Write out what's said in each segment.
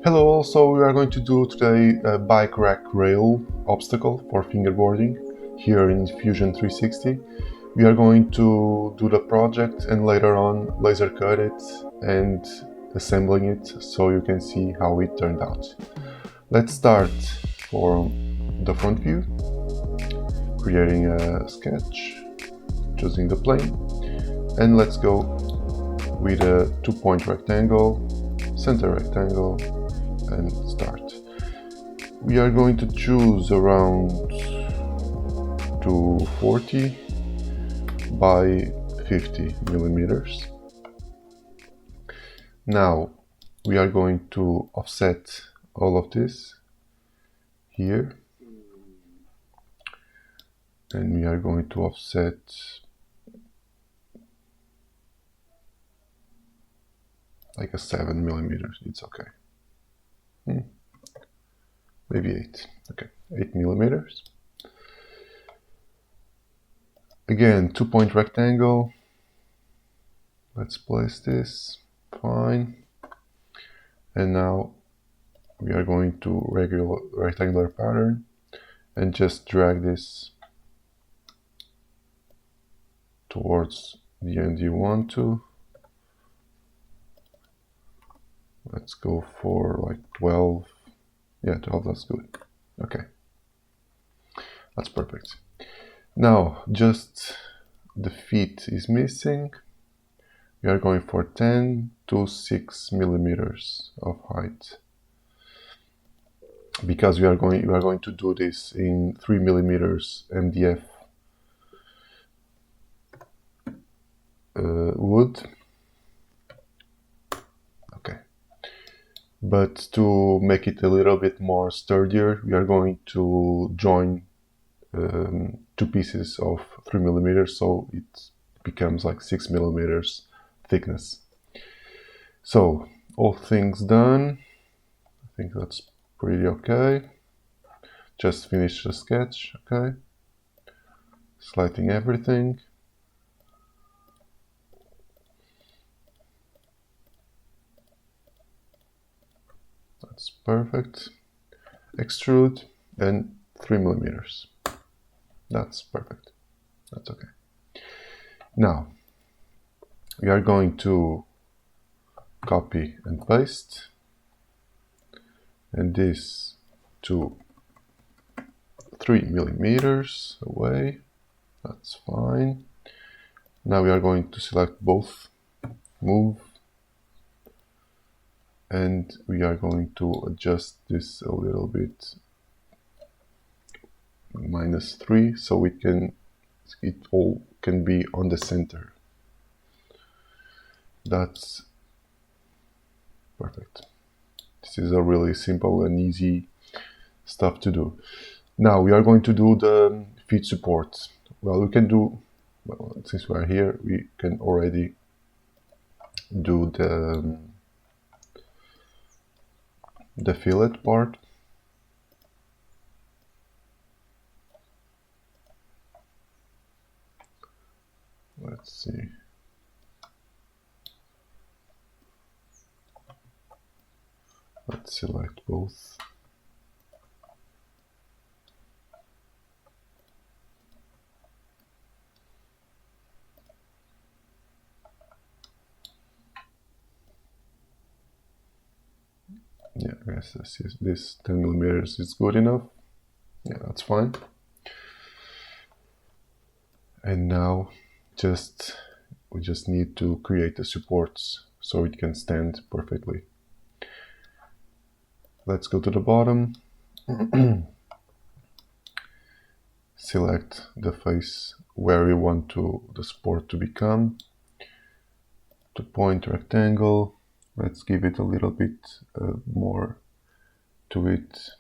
Hello, also we are going to do today a bike rack rail obstacle for fingerboarding here in Fusion 360. We are going to do the project and later on laser cut it and assembling it so you can see how it turned out. Let's start from the front view, creating a sketch, choosing the plane, and let's go with a 2-point rectangle, center rectangle, and start. We are going to choose around 240 by 50 millimeters. Now we are going to offset all of this here, and we are going to offset like a 7 millimeters. It's okay. Maybe 8. Okay, 8 millimeters. Again, 2-point rectangle. Let's place this. Fine. And now we are going to regular rectangular pattern and just drag this towards the end you want to. Let's go for like 12. Yeah, 12, that's good. Okay, that's perfect. Now, just the feet is missing. We are going for 10 to 6 millimeters of height, because we are going to do this in 3 millimeters MDF wood. Okay, but to make it a little bit more sturdier, we are going to join two pieces of 3 millimeters, so it becomes like 6 millimeters thickness. So all things done. I think that's pretty okay. Just finish the sketch. Okay, sliding everything. That's perfect. Extrude and 3 millimeters. That's perfect. That's okay. Now we are going to copy and paste, and this to 3 millimeters away. That's fine. Now we are going to select both, move, and we are going to adjust this a little bit, -3, so it all can be on the center. That's perfect. This is a really simple and easy stuff to do. Now we are going to do the feet support. Well, we can do, well, since we are here, we can already do the fillet part. Let's see. Let's select both. Yeah, I guess this 10 millimeters is good enough. Yeah, that's fine. And now we just need to create the supports so it can stand perfectly. Let's go to the bottom. Select the face where we want the support to become. 2-point rectangle. Let's give it a little bit more to it.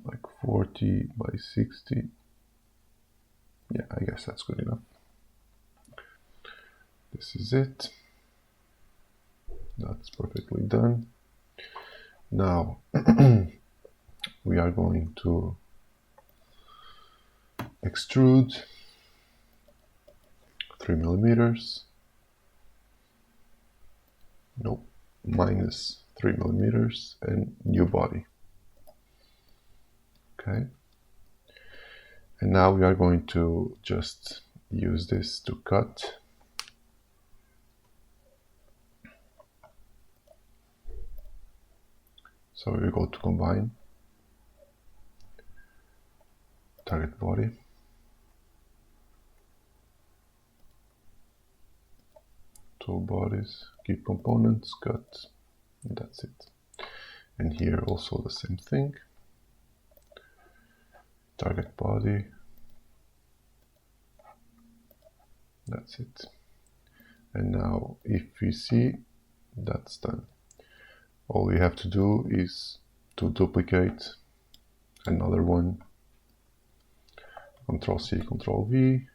Like 40 by 60. Yeah, I guess that's good enough. This is it. That's perfectly done. Now we are going to extrude 3 millimeters. nope, minus 3 millimeters, and new body. Okay. And now we are going to just use this to cut. So we go to combine, target body, two bodies, keep components, cut, and that's it. And here also the same thing, target body, that's it. And now if we see, that's done. All we have to do is to duplicate another one, Ctrl C, Ctrl V,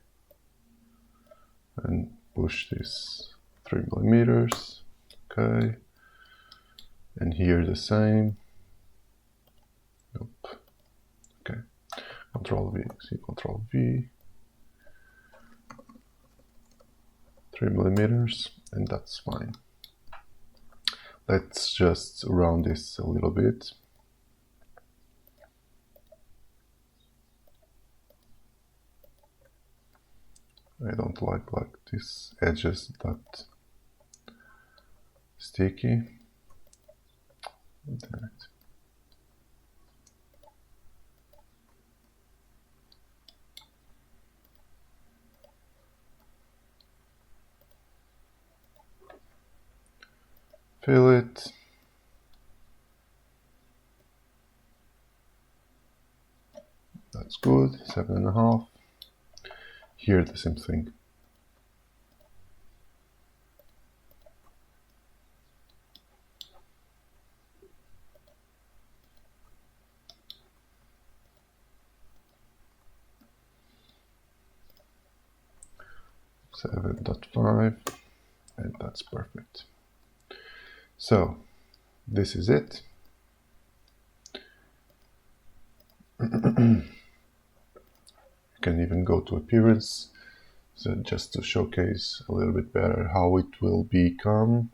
and push this 3 millimeters. Okay. And here the same. Nope. Okay. Ctrl V, C, Ctrl V. 3 millimeters, and that's fine. Let's just round this a little bit. I don't like this edges that sticky. Damn it. Fill it. That's good, 7.5. Here the same thing. .5, and that's perfect. So this is it. You can even go to appearance, so just to showcase a little bit better how it will become.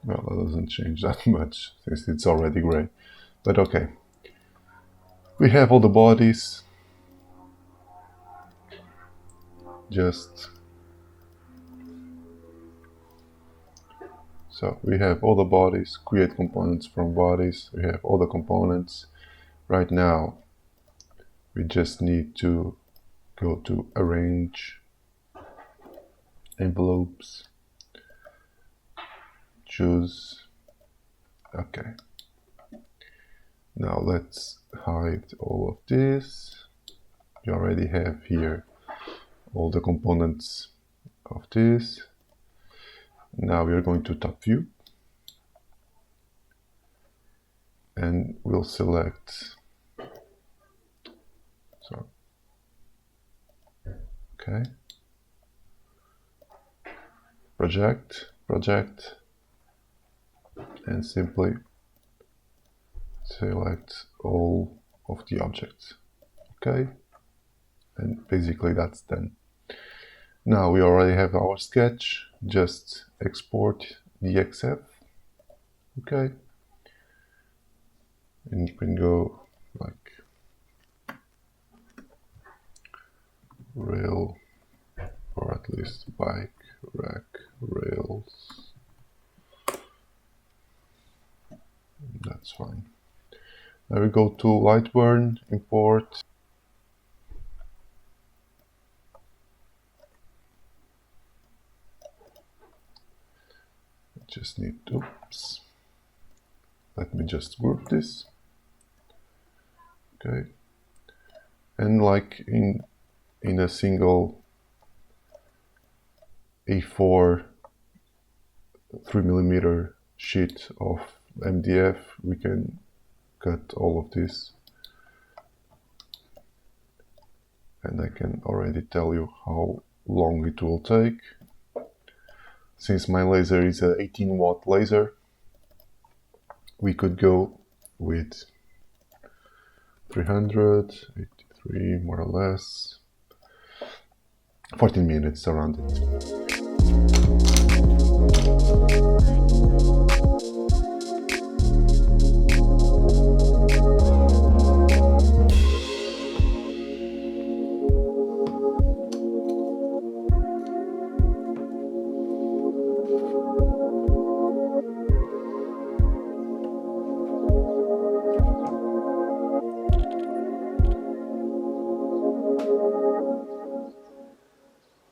Well, that doesn't change that much since it's already gray, but okay. We have all the bodies. So we have all the bodies, create components from bodies. We have all the components. Right now, we just need to go to arrange, envelopes, choose, okay. Now let's hide all of this. You already have here all the components of this. Now we are going to top view, and we'll select, so, okay, project, and simply select all of the objects, okay, and basically that's done. Now we already have our sketch, just export the XF, okay, and you can go like rail, or at least bike rack rails, that's fine. Now we go to Lightburn, import, just need, oops, let me just group this, okay, and like in a single A4 3mm sheet of MDF, we can cut all of this, and I can already tell you how long it will take. Since my laser is a 18-watt laser, we could go with 383, more or less, 14 minutes around it.